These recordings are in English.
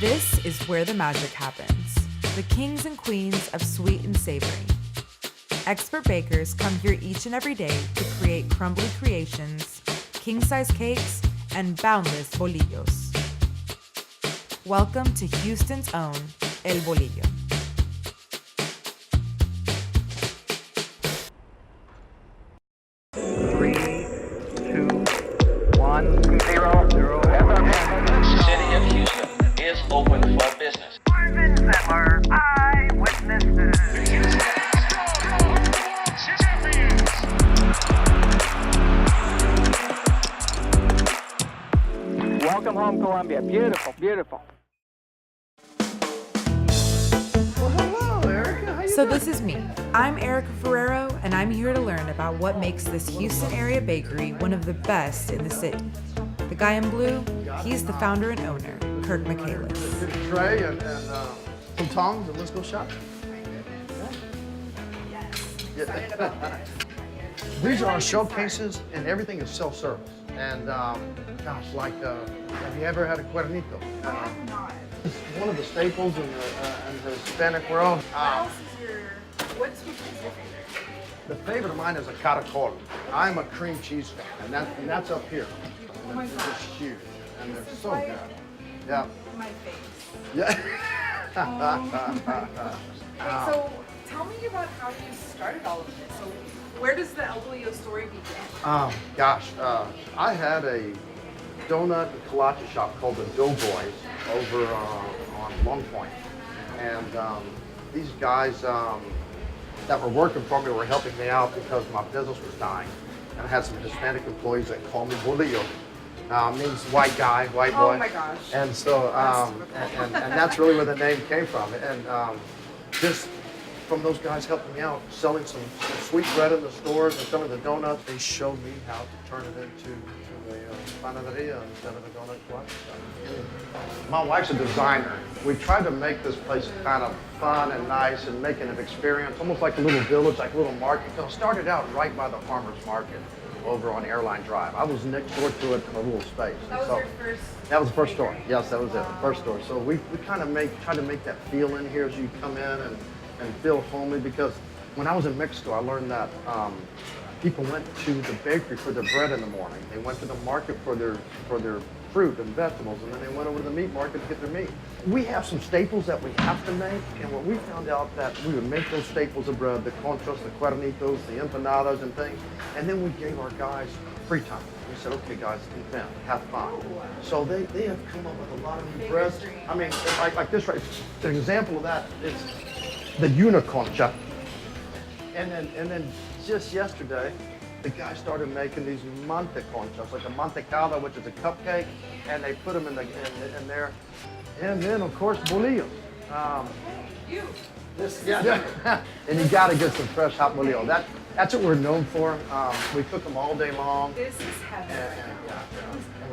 This is where the magic happens. The kings and queens of sweet and savory. Expert bakers come here each and every day to create crumbly creations, king-size cakes, and boundless bolillos. Welcome to Houston's own El Bolillo. City of Houston is open for business. Marvin Zettler, eyewitnesses. Welcome home, Columbia. Beautiful, beautiful. Well, hello, Erica. How you So doing? this is me. I'm Erica Ferrero, and I'm here to learn about what makes this Houston area bakery one of the best in the city. The guy in blue, he's the founder and owner, Kirk Michaelis. Get a tray and some tongs, and let's go shopping. Yeah. These are our showcases, and everything is self-service. And gosh, like, have you ever had a cuernito? It's one of the staples in the Hispanic world. What's your favorite? The favorite of mine is a caracol. I'm a cream cheese fan, and that's up here. And it's just huge, and they're so good. Yeah. My face. Yeah. So tell me about how you started all of this. So where does the El Bolillo story begin? Gosh, I had a donut and kolache shop called the Doughboys over on Long Point. And these guys that were working for me were helping me out because my business was dying. And I had some Hispanic employees that called me Bolillo. Means white guy, white boy. Oh my gosh. And so, and that's really where the name came from. And just from those guys helping me out, selling some sweet bread in the stores and some of the donuts, they showed me how to turn it into a Panaderia instead of a donut place. My wife's a designer. We tried to make this place kind of fun and nice and making an experience, almost like a little village, like a little market. So it started out right by the farmer's market over on Airline Drive. I was next door to it in a little space. That was your first? That was the first store. Yes, that was it, the first store. So we kind of try to make that feel in here as you come in and feel homey, because when I was in Mexico, I learned that people went to the bakery for their bread in the morning. They went to the market for their fruit and vegetables, and then they went over to the meat market to get their meat. We have some staples that we have to make, and when we found out that we would make those staples of bread, the contras, the cuernitos, the empanadas and things, and then we gave our guys free time. We said, okay guys, invent, have fun. So they have come up with a lot of new breads. I mean, like this right, an example of that is the uniconcha. And then just yesterday, the guy started making these manteconchas, like a mantecada, which is a cupcake, and they put them in there. And then, of course, bolillos. And you got to get some fresh hot bolillo. That's what we're known for. We cook them all day long. This is heaven.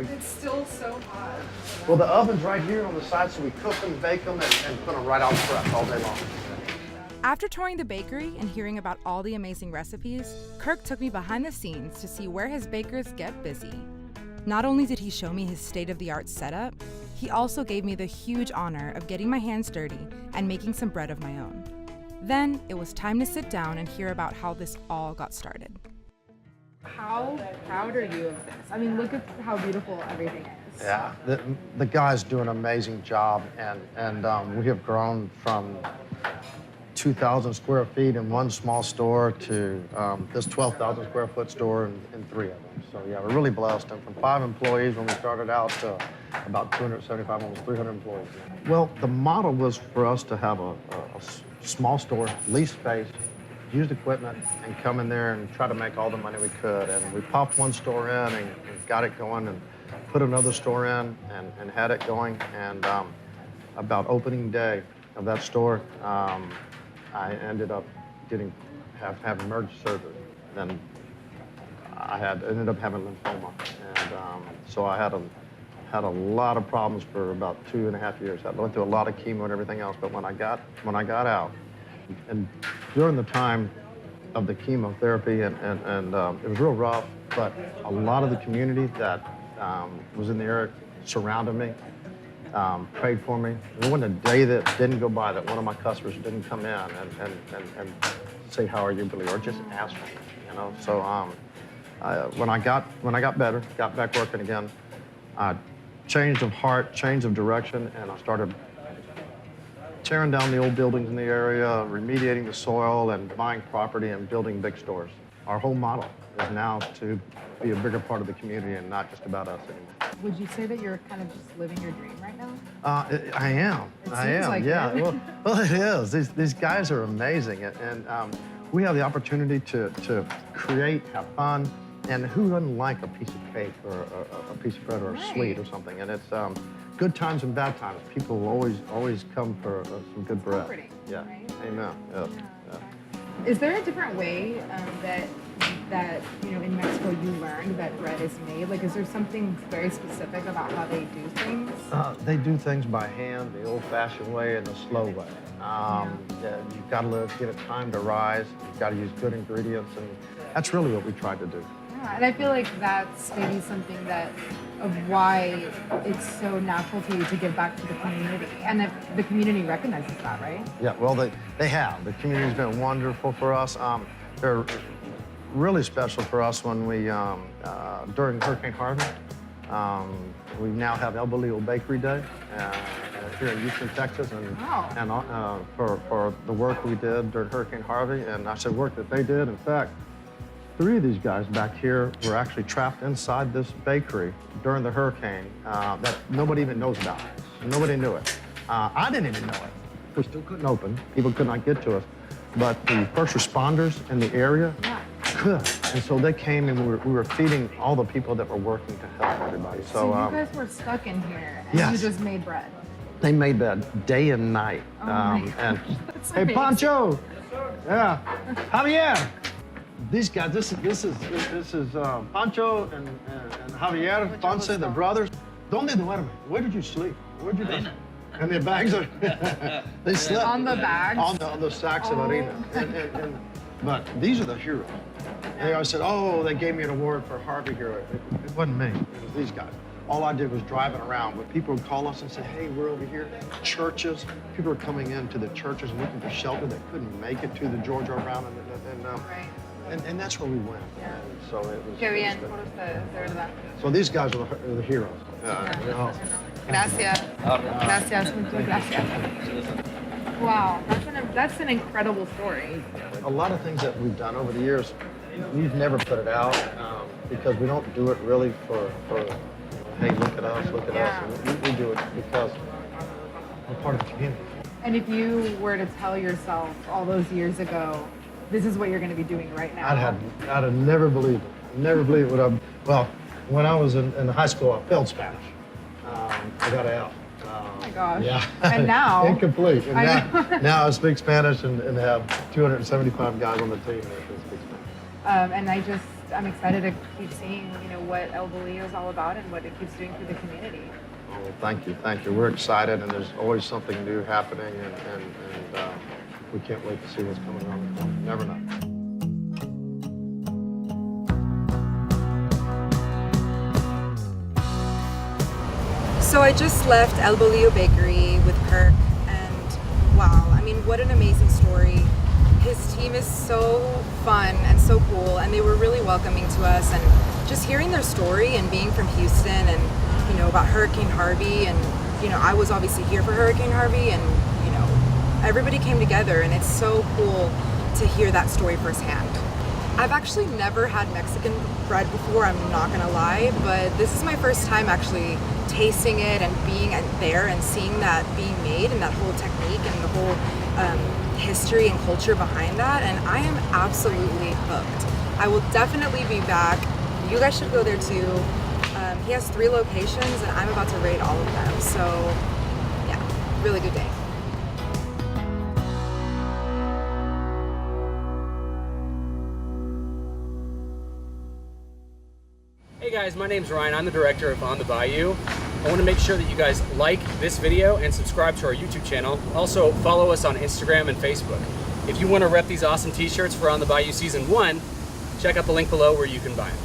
It's still so hot. Well, the oven's right here on the side, so we cook them, bake them, and put them right out fresh all day long. After touring the bakery and hearing about all the amazing recipes, Kirk took me behind the scenes to see where his bakers get busy. Not only did he show me his state-of-the-art setup, he also gave me the huge honor of getting my hands dirty and making some bread of my own. Then it was time to sit down and hear about how this all got started. How proud are you of this? I mean, look at how beautiful everything is. Yeah, the guys do an amazing job, and we have grown from 2,000 square feet in one small store to this 12,000 square foot store in 3 of them. So yeah, we're really blessed. And from 5 employees when we started out to about 275, almost 300 employees. Well, the model was for us to have a small store, lease space, used equipment, and come in there and try to make all the money we could. And we popped one store in and got it going, and put another store in and had it going. And about opening day of that store, I ended up having emergency surgery. Then I ended up having lymphoma, and so I had a lot of problems for about 2.5 years. I went through a lot of chemo and everything else. But when I got out, and during the time of the chemotherapy, and it was real rough. But a lot of the community that was in the area surrounded me. prayed for me. There wasn't a day that didn't go by that one of my customers didn't come in and say, how are you, Billy, or just ask for me, you know? So when I got better, got back working again, change of heart, change of direction, and I started tearing down the old buildings in the area, remediating the soil, and buying property and building big stores. Our whole model is now to be a bigger part of the community and not just about us anymore. Would you say that you're kind of just living your dream right now? I am. I am. Like yeah. it. Well, it is. These guys are amazing, and we have the opportunity to create, have fun, and who doesn't like a piece of cake or a piece of bread or a sweet or something? And it's good times and bad times. People will always come for some good bread. Comforting, yeah. right? Amen. Yeah. Is there a different way that you know in Mexico you learned that bread is made? Like, is there something very specific about how they do things? They do things by hand, the old-fashioned way and the slow way. You've got to get it time to rise. You've got to use good ingredients, and that's really what we tried to do. Yeah, and I feel like that's maybe something of why it's so natural to you to give back to the community, and that the community recognizes that, right? Yeah, well, they have. The community's been wonderful for us. They're really special for us when we, during Hurricane Harvey, we now have El Bolillo Bakery Day here in Houston, Texas, and for the work we did during Hurricane Harvey, and I said work that they did. In fact, 3 of these guys back here were actually trapped inside this bakery during the hurricane that nobody even knows about. Nobody knew it. I didn't even know it. We still couldn't open. People could not get to us. But the first responders in the area could. And so they came and we were feeding all the people that were working to help everybody. So you guys were stuck in here and you just made bread. They made that day and night. Oh my gosh, and that's hey, amazing. Pancho! Yeah. Javier! These guys, this is Pancho and Javier Ponce, the brothers. ¿Dónde duerme? Where did you sleep? Where did you sleep? And their bags are, they slept. On the bags? On the sacks of harina. But these are the heroes. They always said, oh, they gave me an award for Harvey hero. It wasn't me, it was these guys. All I did was driving around, but people would call us and say, hey, we're over here. Churches, people were coming into the churches and looking for shelter that couldn't make it to the George R. Brown and that's where we went. Yeah. And so it was. Qué bien por ustedes, de verdad. So these guys are the heroes. Gracias. Gracias. Muchas gracias. Wow, that's an incredible story. A lot of things that we've done over the years, we've never put it out because we don't do it really for hey, look at us. We do it because we're part of the community. And if you were to tell yourself all those years ago, this is what you're going to be doing right now. I'd have never believed it. Never believed it. Well, when I was in high school, I failed Spanish. I got out. Oh my gosh. Yeah. And now? Incomplete. And now I speak Spanish and have 275 guys on the team that can speak Spanish. And I'm excited to keep seeing, what El Bolillo is all about and what it keeps doing for the community. Oh, well, thank you. We're excited, and there's always something new happening, and we can't wait to see what's coming on the corner. Never know. So I just left El Bolillo Bakery with Kirk, and wow, I mean, what an amazing story. His team is so fun and so cool, and they were really welcoming to us, and just hearing their story and being from Houston and, about Hurricane Harvey, and, I was obviously here for Hurricane Harvey, and, everybody came together, and it's so cool to hear that story firsthand. I've actually never had Mexican bread before, I'm not gonna lie, but this is my first time actually tasting it and being there and seeing that being made and that whole technique and the whole history and culture behind that, and I am absolutely hooked. I will definitely be back. You guys should go there too. He has 3 locations and I'm about to rate all of them, so yeah, really good day. Hey guys, my name's Ryan. I'm the director of On The Bayou. I want to make sure that you guys like this video and subscribe to our YouTube channel. Also, follow us on Instagram and Facebook. If you want to rep these awesome t-shirts for On The Bayou Season 1, check out the link below where you can buy them.